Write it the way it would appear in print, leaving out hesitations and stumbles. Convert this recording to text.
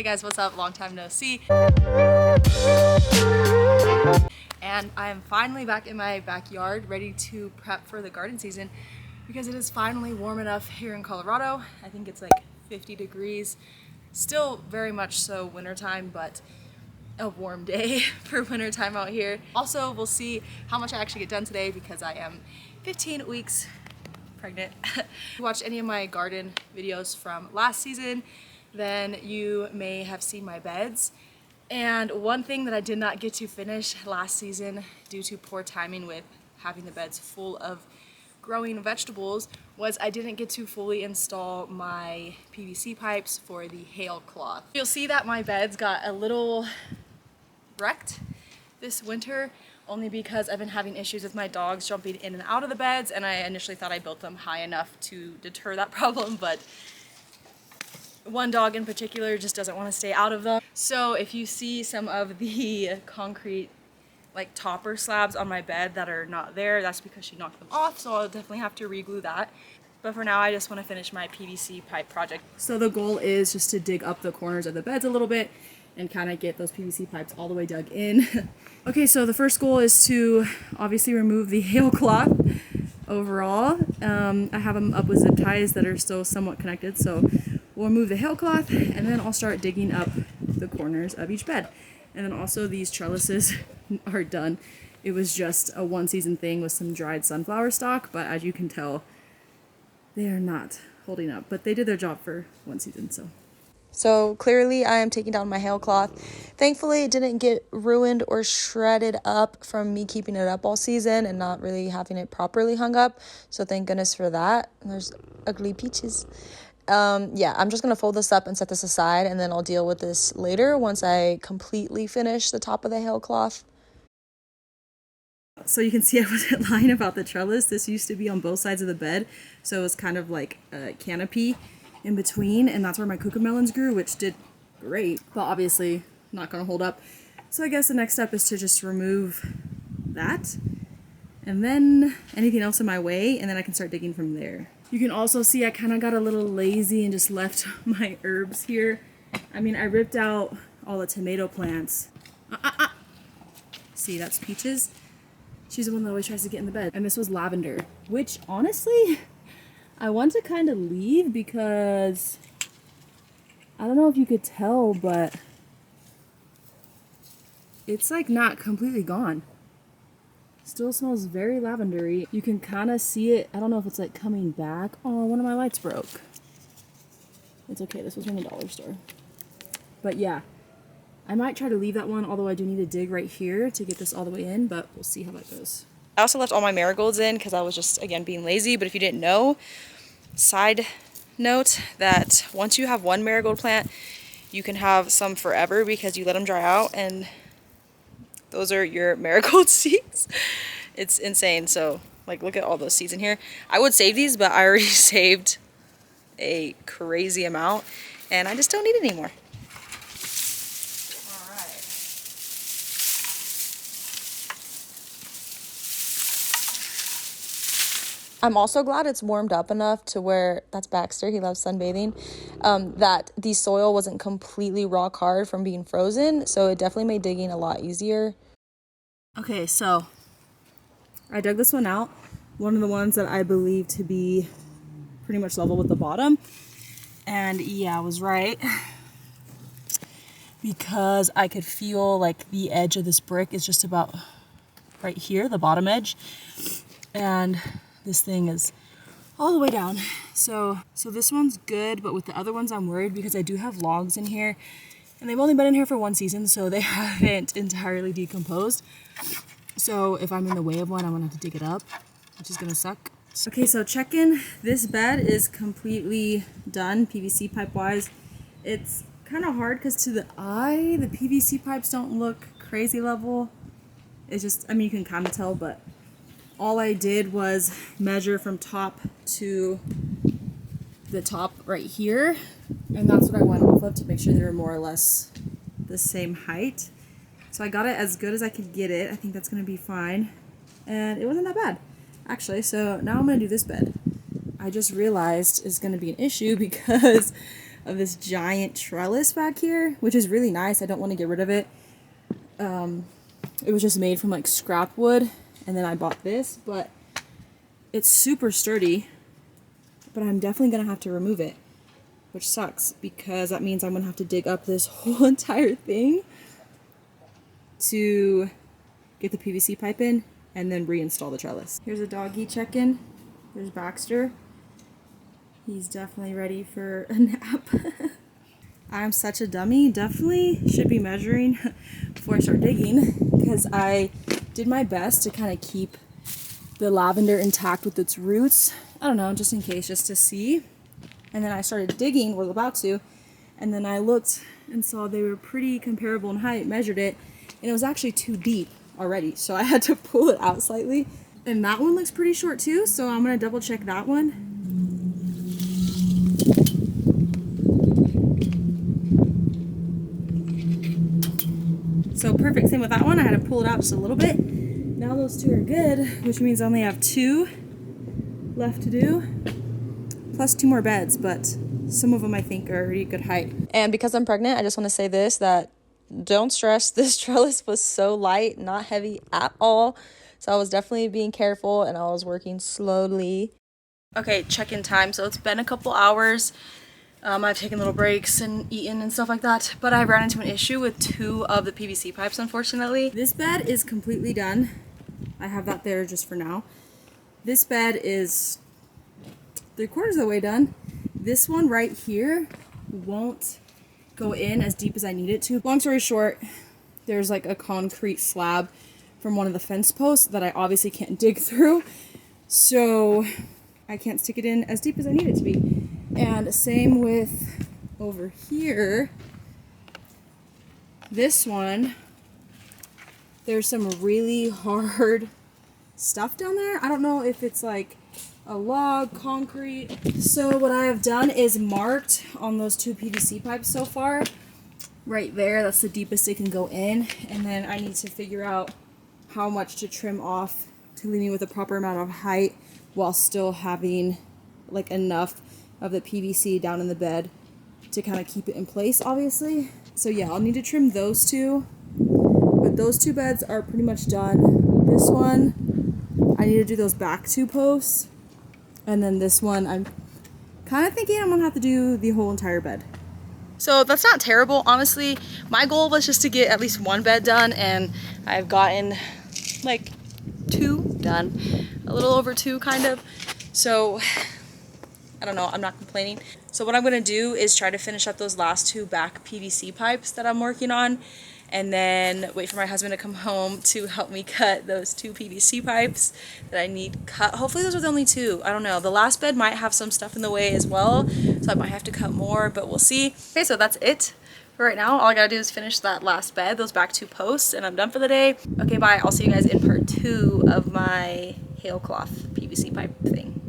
Hey guys, what's up? Long time no see. And I am finally back in my backyard ready to prep for the garden season because it is finally warm enough here in Colorado. I think it's like 50 degrees. Still very much so wintertime, but a warm day for wintertime out here. Also, we'll see how much I actually get done today because I am 15 weeks pregnant. If you watched any of my garden videos from last season, then you may have seen my beds. And one thing that I did not get to finish last season due to poor timing with having the beds full of growing vegetables was I didn't get to fully install my PVC pipes for the hail cloth. You'll see that my beds got a little wrecked this winter only because I've been having issues with my dogs jumping in and out of the beds, and I initially thought I built them high enough to deter that problem, but one dog in particular just doesn't want to stay out of them. So if you see some of the concrete like topper slabs on my bed that are not there, that's because she knocked them off, so I'll definitely have to re-glue that. But for now, I just want to finish my PVC pipe project. So the goal is just to dig up the corners of the beds a little bit and kind of get those PVC pipes all the way dug in. Okay, so the first goal is to obviously remove the hail cloth overall. I have them up with zip ties that are still somewhat connected, so we'll remove the hail cloth and then I'll start digging up the corners of each bed. And then also these trellises are done. It was just a one season thing with some dried sunflower stalk, but as you can tell, they are not holding up, but they did their job for one season, so. So clearly I am taking down my hail cloth. Thankfully it didn't get ruined or shredded up from me keeping it up all season and not really having it properly hung up. So thank goodness for that. And there's ugly peaches. Yeah, I'm just going to fold this up and set this aside, and then I'll deal with this later once I completely finish the top of the hail cloth. So you can see I wasn't lying about the trellis. This used to be on both sides of the bed, so it was kind of like a canopy in between, and that's where my cucamelons grew, which did great, but obviously not going to hold up. So I guess the next step is to just remove that, and then anything else in my way, and then I can start digging from there. You can also see I kind of got a little lazy and just left my herbs here. I mean, I ripped out all the tomato plants. See, that's Peaches. She's the one that always tries to get in the bed. And this was lavender, which honestly, I want to kind of leave because I don't know if you could tell, but it's like not completely gone. Still smells very lavendery. You can kind of see it. I don't know if it's like coming back. Oh, one of my lights broke. It's okay. This was from the dollar store. But yeah, I might try to leave that one, although I do need to dig right here to get this all the way in, but we'll see how that goes. I also left all my marigolds in because I was just, again, being lazy. But if you didn't know, side note that once you have one marigold plant, you can have some forever because you let them dry out, and those are your marigold seeds. It's insane. So, like, look at all those seeds in here. I would save these, but I already saved a crazy amount, and I just don't need it anymore. All right. I'm also glad it's warmed up enough to where, that's Baxter, he loves sunbathing, that the soil wasn't completely rock hard from being frozen, so it definitely made digging a lot easier. Okay, so I dug this one out, one of the ones that I believe to be pretty much level with the bottom, and yeah, I was right, because I could feel like the edge of this brick is just about right here, the bottom edge, and this thing is all the way down. So this one's good, but with the other ones I'm worried because I do have logs in here, and they've only been in here for one season, so they haven't entirely decomposed. So if I'm in the way of one, I'm gonna have to dig it up, which is gonna suck. Okay, so check in. This bed is completely done, PVC pipe wise. It's kind of hard because to the eye, the PVC pipes don't look crazy level. It's just, I mean, you can kind of tell, but all I did was measure from top to the top right here, and that's what I went off of to make sure they were more or less the same height. So I got it as good as I could get it. I think that's gonna be fine, and it wasn't that bad actually. So now I'm gonna do this bed. I just realized is gonna be an issue because of this giant trellis back here, which is really nice. I don't want to get rid of it. It was just made from like scrap wood, and then I bought this, but it's super sturdy, but I'm definitely gonna have to remove it, which sucks because that means I'm gonna have to dig up this whole entire thing to get the PVC pipe in and then reinstall the trellis. Here's a doggy check-in. There's Baxter. He's definitely ready for a nap. I'm such a dummy. Definitely should be measuring before I start digging, because I did my best to kind of keep the lavender intact with its roots. I don't know, just in case, just to see. And then I started digging, was about to, and then I looked and saw they were pretty comparable in height, measured it, and it was actually too deep already, so I had to pull it out slightly. And that one looks pretty short too, so I'm gonna double check that one. So perfect, same with that one. I had to pull it out just a little bit. Now those two are good, which means I only have 2 left to do, plus 2 more beds, but some of them I think are already good height. And because I'm pregnant, I just want to say this, that don't stress. This trellis was so light, not heavy at all. So I was definitely being careful and I was working slowly. Okay, check-in time. So it's been a couple hours. I've taken little breaks and eaten and stuff like that, but I ran into an issue with 2 of the PVC pipes, unfortunately. This bed is completely done. I have that there just for now. This bed is 3/4 of the way done. This one right here won't go in as deep as I need it to. Long story short, there's like a concrete slab from one of the fence posts that I obviously can't dig through, so I can't stick it in as deep as I need it to be. And same with over here. This one, there's some really hard stuff down there. I don't know if it's like a log, concrete. So what I have done is marked on those 2 PVC pipes so far. Right there, that's the deepest it can go in. And then I need to figure out how much to trim off to leave me with a proper amount of height while still having like enough of the PVC down in the bed to kind of keep it in place, obviously. So yeah, I'll need to trim those 2, but those 2 beds are pretty much done. This one, I need to do those back 2 posts, and then this one, I'm kind of thinking I'm gonna have to do the whole entire bed. So that's not terrible, honestly. My goal was just to get at least 1 bed done, and I've gotten like 2 done, a little over 2 kind of. So I don't know, I'm not complaining. So what I'm gonna do is try to finish up those last 2 back PVC pipes that I'm working on, and then wait for my husband to come home to help me cut those 2 PVC pipes that I need cut. Hopefully those are the only 2. I don't know. The last bed might have some stuff in the way as well, so I might have to cut more, but we'll see. Okay, so that's it for right now. All I gotta do is finish that last bed, those back 2 posts, and I'm done for the day. Okay, bye. I'll see you guys in part 2 of my hailcloth PVC pipe thing.